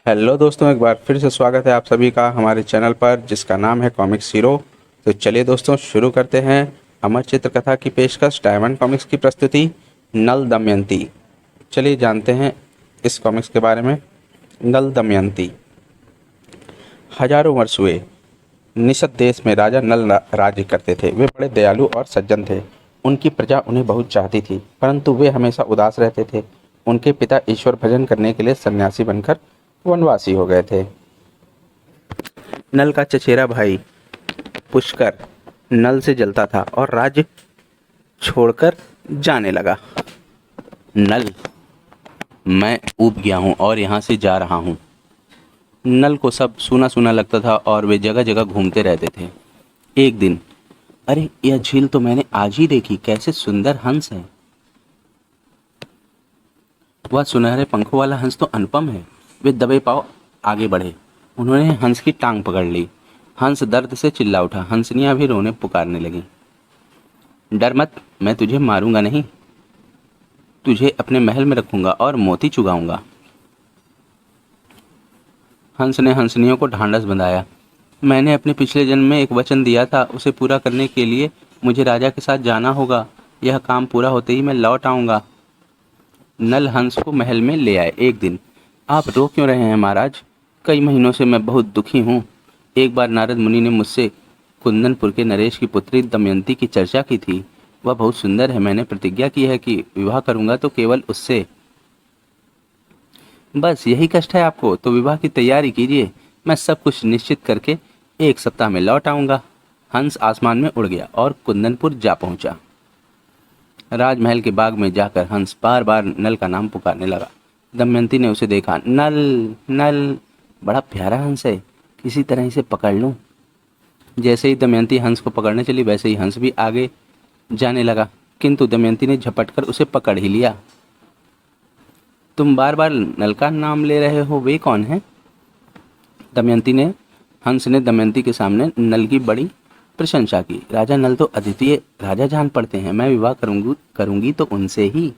Hello दोस्तों, एक बार फिर से स्वागत है आप सभी का हमारे चैनल पर जिसका नाम है कॉमिक्स हीरो। तो चलिए दोस्तों शुरू करते हैं अमर चित्र कथा की पेशकश डायमंड कॉमिक्स की प्रस्तुति नल दमयंती। चलिए जानते हैं इस कॉमिक्स के बारे में। नल दमयंती। हजारों वर्ष हुए निषद देश में राजा नल राज्य करते थे। वे बड़े दयालु और सज्जन थे। उनकी प्रजा उन्हें बहुत चाहती थी, परंतु वे हमेशा उदास रहते थे। उनके पिता ईश्वर भजन करने के लिए सन्यासी बनकर वनवासी हो गए थे। नल का चचेरा भाई पुष्कर नल से जलता था और राज्य छोड़कर जाने लगा। नल, मैं ऊब गया हूँ और यहाँ से जा रहा हूँ। नल को सब सूना सूना लगता था और वे जगह जगह घूमते रहते थे। एक दिन, अरे यह झील तो मैंने आज ही देखी, कैसे सुंदर हंस है। वह सुनहरे पंखों वाला हंस तो अनुपम है। वे दबे पांव आगे बढ़े। उन्होंने हंस की टांग पकड़ ली। हंस दर्द से चिल्ला उठा। हंसनियां भी रोने पुकारने लगी। डर मत, मैं तुझे मारूंगा नहीं, तुझे अपने महल में रखूंगा और मोती चुगाऊंगा। हंस ने हंसनियों को ढांढस बंधाया। मैंने अपने पिछले जन्म में एक वचन दिया था, उसे पूरा करने के लिए मुझे राजा के साथ जाना होगा। यह काम पूरा होते ही मैं लौट आऊंगा। नल हंस को महल में ले आए। एक दिन, आप रो क्यों रहे हैं महाराज? कई महीनों से मैं बहुत दुखी हूँ। एक बार नारद मुनि ने मुझसे कुंदनपुर के नरेश की पुत्री दमयंती की चर्चा की थी। वह बहुत सुंदर है। मैंने प्रतिज्ञा की है कि विवाह करूंगा तो केवल उससे। बस यही कष्ट है आपको? तो विवाह की तैयारी कीजिए। मैं सब कुछ निश्चित करके 1 सप्ताह में लौट आऊंगा। हंस आसमान में उड़ गया और कुंदनपुर जा पहुंचा। राजमहल के बाग में जाकर हंस बार बार नल का नाम पुकारने लगा। दमयंती ने उसे देखा। नल, नल, बड़ा प्यारा हंस है, किसी तरह इसे पकड़ लूं। जैसे ही दमयंती हंस को पकड़ने चली, वैसे ही हंस भी आगे जाने लगा, किंतु दमयंती ने झपटकर उसे पकड़ ही लिया। तुम बार बार नल का नाम ले रहे हो, वे कौन है? दमयंती ने हंस ने दमयंती के सामने नल की बड़ी प्रशंसा की। राजा नल तो अद्वितीय राजा जान पड़ते हैं। मैं विवाह करूंगी तो उनसे ही।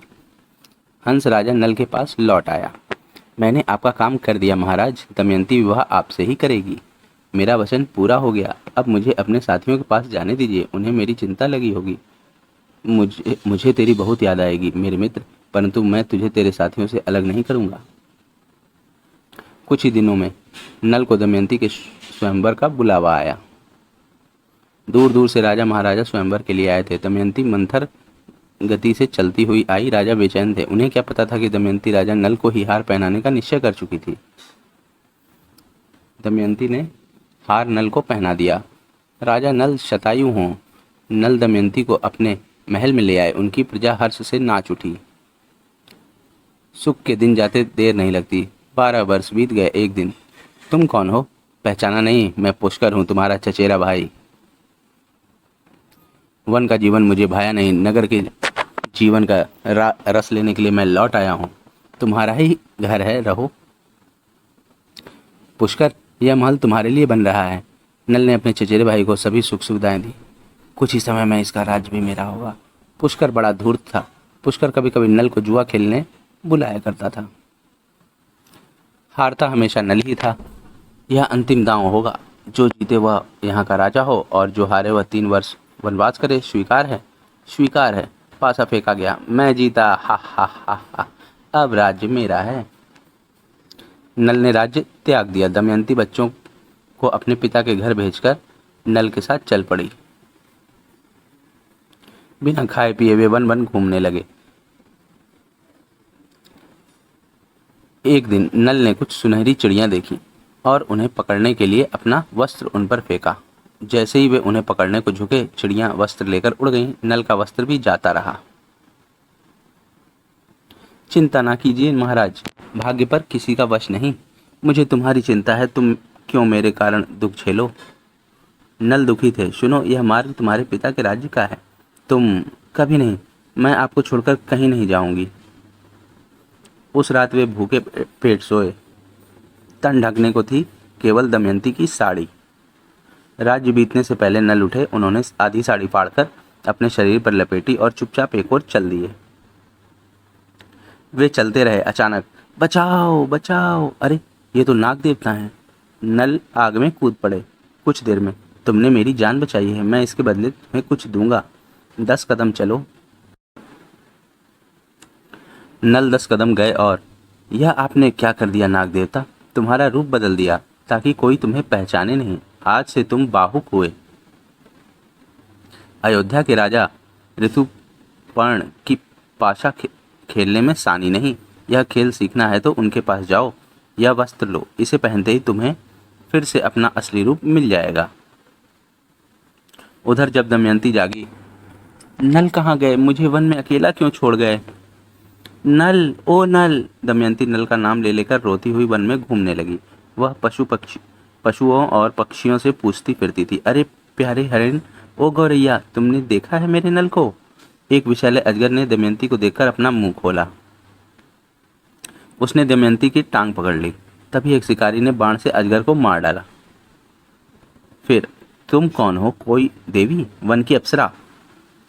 हंस राजा नल के पास लौट आया। मैंने आपका काम कर दिया महाराज। दमयंती विवाह आपसे ही करेगी। मेरा वचन पूरा हो गया। अब मुझे अपने साथियों के पास जाने दीजिए, उन्हें मेरी चिंता लगी होगी। मुझे तेरी बहुत याद आएगी मेरे मित्र, परंतु मैं तुझे तेरे साथियों से अलग नहीं करूंगा। कुछ ही दिनों में नल को दमयंती के स्वयंवर का बुलावा आया। दूर दूर से राजा महाराजा स्वयंवर के लिए आए थे। दमयंती मंथर गति से चलती हुई आई। राजा बेचैन थे। उन्हें क्या पता था कि दमयंती राजा नल को ही हार पहनाने का निश्चय कर चुकी थी। दमयंती ने हार नल को पहना दिया। राजा नल शतायु हों। नल दमयंती को अपने महल में ले आए। उनकी प्रजा हर्ष से नाच उठी। सुख के दिन जाते देर नहीं लगती। 12 वर्ष बीत गए। एक दिन, तुम कौन हो? पहचाना नहीं? मैं पुष्कर हूँ, तुम्हारा चचेरा भाई। वन का जीवन मुझे भाया नहीं, नगर के जीवन का रस लेने के लिए मैं लौट आया हूँ। तुम्हारा ही घर है, रहो। पुष्कर, यह महल तुम्हारे लिए बन रहा है। नल ने अपने चचेरे भाई को सभी सुख सुविधाएं दी। कुछ ही समय में इसका राज्य भी मेरा होगा। पुष्कर बड़ा धूर्त था। पुष्कर कभी कभी नल को जुआ खेलने बुलाया करता था। हारता हमेशा नल ही था। यह अंतिम दांव होगा। जो जीते वह यहाँ का राजा हो और जो हारे वह 3 वर्ष वनवास करे। स्वीकार है? स्वीकार है। पासा फेंका गया। मैं जीता। हा हा हा हा। अब राज्य मेरा है। नल ने राज्य त्याग दिया। दमयंती बच्चों को अपने पिता के घर भेजकर नल के साथ चल पड़ी। बिना खाए पिए वे वन वन घूमने लगे। एक दिन नल ने कुछ सुनहरी चिड़ियां देखी और उन्हें पकड़ने के लिए अपना वस्त्र उन पर फेंका। जैसे ही वे उन्हें पकड़ने को झुके, चिड़ियां वस्त्र लेकर उड़ गईं। नल का वस्त्र भी जाता रहा। चिंता ना कीजिए महाराज, भाग्य पर किसी का वश नहीं। मुझे तुम्हारी चिंता है, तुम क्यों मेरे कारण दुख झेलो? नल दुखी थे। सुनो, यह मार्ग तुम्हारे पिता के राज्य का है। तुम कभी नहीं, मैं आपको छोड़कर कहीं नहीं जाऊंगी। उस रात वे भूखे पेट सोए। तन ढकने को थी केवल दमयंती की साड़ी। राज्य बीतने से पहले नल उठे। उन्होंने आधी साड़ी फाड़कर अपने शरीर पर लपेटी और चुपचाप एक ओर चल दिए। वे चलते रहे। अचानक, बचाओ बचाओ! अरे ये तो नाग देवता हैं। नल आग में कूद पड़े। कुछ देर में तुमने मेरी जान बचाई है, मैं इसके बदले तुम्हें कुछ दूंगा। 10 कदम चलो। नल 10 कदम गए और यह आपने क्या कर दिया नाग देवता? तुम्हारा रूप बदल दिया ताकि कोई तुम्हें पहचाने नहीं। आज से तुम बाहुक हुए। अयोध्या के राजा ऋतुपर्ण की पाशा खेलने में सानी नहीं। यह खेल सीखना है तो उनके पास जाओ। यह वस्त्र लो, इसे पहनते ही तुम्हें फिर से अपना असली रूप मिल जाएगा। उधर जब दमयंती जागी, नल कहाँ गए? मुझे वन में अकेला क्यों छोड़ गए? नल, ओ नल! दमयंती नल का नाम ले लेकर रोती हुई वन में घूमने लगी। वह पशुओं और पक्षियों से पूछती फिरती थी, अरे प्यारे हरिण, ओ गौरैया, तुमने देखा है मेरे नल को? एक विषैले अजगर ने दमयंती को देखकर अपना मुंह खोला। उसने दमयंती की टांग पकड़ ली। तभी एक शिकारी ने बाण से अजगर को मार डाला। फिर तुम कौन हो? कोई देवी? वन की अप्सरा?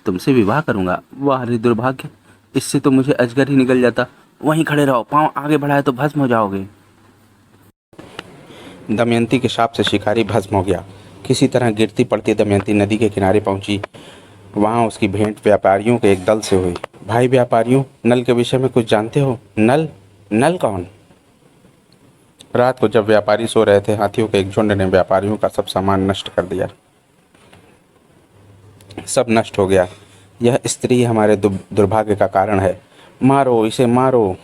तुमसे विवाह करूंगा। वाह रे दुर्भाग्य, इससे तो मुझे अजगर ही निकल जाता। वहीं खड़े रहो, पांव आगे बढ़ाए तो भस्म हो जाओगे। दमयंती के शाप से शिकारी भस्म हो गया। किसी तरह गिरती पड़ती दमयंती नदी के किनारे पहुंची। वहां उसकी भेंट व्यापारियों के एक दल से हुई। भाई व्यापारियों, नल के विषय में कुछ जानते हो? नल? नल कौन? रात को जब व्यापारी सो रहे थे, हाथियों के एक झुंड ने व्यापारियों का सब सामान नष्ट कर दिया। सब नष्ट हो गया। यह स्त्री हमारे दुर्भाग्य का कारण है। मारो इसे, मारो।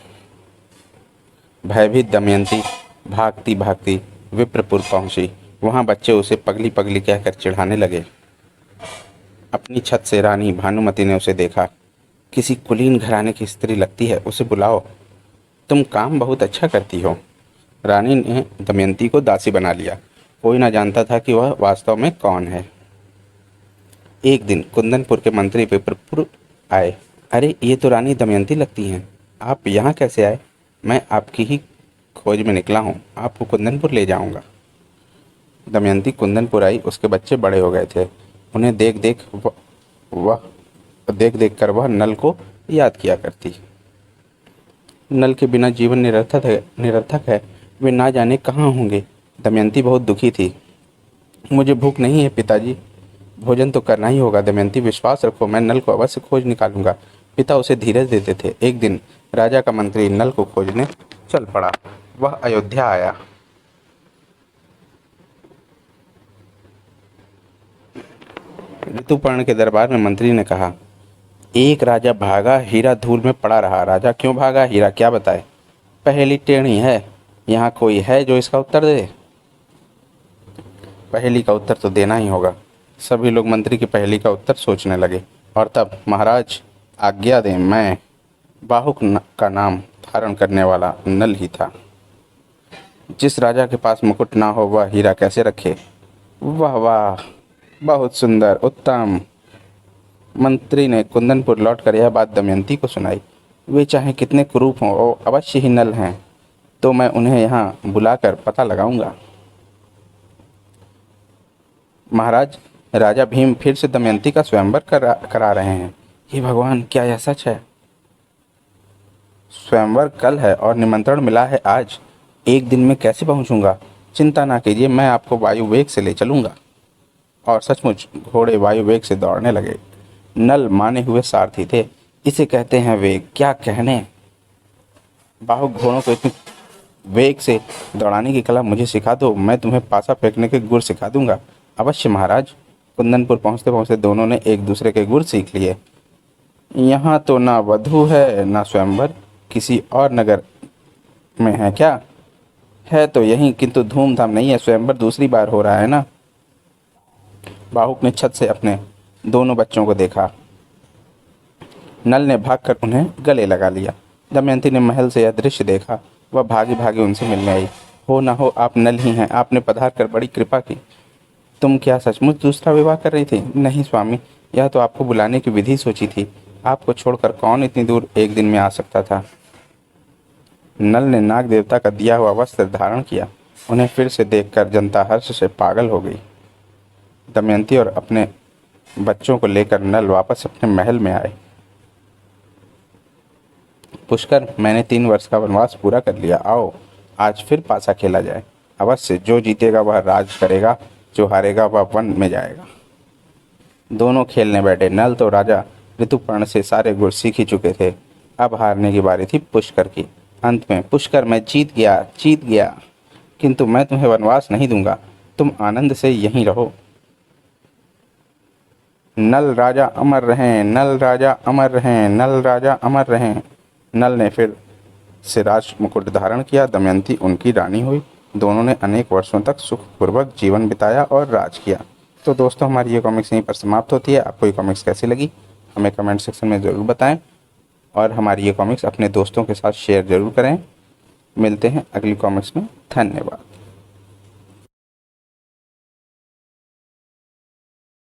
भयभीत दमयंती भागती भागती विप्रपुर पहुंची। वहां बच्चे उसे पगली पगली कहकर चिढ़ाने लगे। अपनी छत से रानी भानुमति ने उसे देखा। किसी कुलीन घराने की स्त्री लगती है, उसे बुलाओ, तुम काम बहुत अच्छा करती हो। रानी ने दमयंती को दासी बना लिया। कोई ना जानता था कि वह वास्तव में कौन है। एक दिन कुंदनपुर के मंत्री विप्रपुर आए। अरे, ये तो रानी दमयंती लगती हैं, आप यहाँ कैसे आए? मैं आपकी ही खोज में निकला हूँ, आपको कुंदनपुर ले जाऊँगा। दमयंती कुंदनपुर आई। उसके बच्चे बड़े हो गए थे। उन्हें देख देख कर वह नल को याद किया करती। नल के बिना जीवन निरर्थक है। वे ना जाने कहाँ होंगे। दमयंती बहुत दुखी थी। मुझे भूख नहीं है पिताजी, भोजन तो करना ही होगा। दमयंती, विश्वास रखो, मैं नल को अवश्य खोज निकालूंगा। पिता उसे धीरज देते थे। एक दिन राजा का मंत्री नल को खोजने चल पड़ा। वह अयोध्या आया। ऋतुपर्ण के दरबार में मंत्री ने कहा, एक राजा भागा, हीरा धूल में पड़ा रहा। राजा क्यों भागा? हीरा क्या बताए? पहेली टेढ़ी है, यहाँ कोई है जो इसका उत्तर दे? पहेली का उत्तर तो देना ही होगा। सभी लोग मंत्री की पहेली का उत्तर सोचने लगे। और तब, महाराज आज्ञा दें, मैं बाहुक का नाम धारण करने वाला नल ही था। जिस राजा के पास मुकुट ना हो वह हीरा कैसे रखे? वाह वाह, बहुत सुंदर, उत्तम। मंत्री ने कुंदनपुर लौटकर यह बात दमयंती को सुनाई। वे चाहे कितने कुरूप हों, वो अवश्य ही नल हैं, तो मैं उन्हें यहाँ बुलाकर पता लगाऊंगा। महाराज, राजा भीम फिर से दमयंती का स्वयंवर करा रहे हैं। हे भगवान, क्या यह सच है? स्वयंवर कल है और निमंत्रण मिला है आज। एक दिन में कैसे पहुंचूंगा? चिंता ना कीजिए, मैं आपको वायु वेग से ले चलूंगा। और सचमुच घोड़े वायु वेग से दौड़ने लगे। नल माने हुए सारथी थे। इसे कहते हैं वेग, क्या कहने। बाहुक घोड़ों को इतनी वेग से दौड़ाने की कला मुझे सिखा दो, मैं तुम्हें पासा फेंकने के गुर सिखा दूंगा। अवश्य महाराज। कुंदनपुर पहुंचते पहुंचते दोनों ने एक दूसरे के गुर सीख लिए। यहाँ तो ना वधू है ना स्वयंवर, किसी और नगर में है क्या? है तो यहीं, किंतु धूमधाम नहीं है। स्वयंवर दूसरी बार हो रहा है ना। बाहुक ने छत से अपने दोनों बच्चों को देखा। नल ने भागकर उन्हें गले लगा लिया। दमयंती ने महल से यह दृश्य देखा। वह भागी भागी उनसे मिलने आई। हो ना हो, आप नल ही हैं, आपने पधार कर बड़ी कृपा की। तुम क्या सचमुच दूसरा विवाह कर रही थी? नहीं स्वामी, यह तो आपको बुलाने की विधि सोची थी। आपको छोड़कर कौन इतनी दूर एक दिन में आ सकता था। नल ने नाग देवता का दिया हुआ वस्त्र धारण किया। उन्हें फिर से देखकर जनता हर्ष से पागल हो गई। दमयंती और अपने बच्चों को लेकर नल वापस अपने महल में आए। पुष्कर, मैंने 3 वर्ष का वनवास पूरा कर लिया। आओ आज फिर पासा खेला जाए। अवश्य जो जीतेगा वह राज करेगा, जो हारेगा वह वन में जाएगा। दोनों खेलने बैठे। नल तो राजा ऋतुपर्ण से सारे गुर सीख ही चुके थे। अब हारने की बारी थी पुष्कर की। अंत में पुष्कर, मैं जीत गया, किंतु मैं तुम्हें वनवास नहीं दूंगा, तुम आनंद से यहीं रहो। नल राजा अमर रहें, नल राजा अमर रहें, नल राजा अमर रहें। नल ने फिर से राज मुकुट धारण किया। दमयंती उनकी रानी हुई। दोनों ने अनेक वर्षों तक सुखपूर्वक जीवन बिताया और राज किया। तो दोस्तों, हमारी ये कॉमिक्स यहीं पर समाप्त होती है। आपको ये कॉमिक्स कैसी लगी हमें कमेंट सेक्शन में ज़रूर बताएं और हमारी ये कॉमिक्स अपने दोस्तों के साथ शेयर ज़रूर करें। मिलते हैं अगली कॉमिक्स में। धन्यवाद।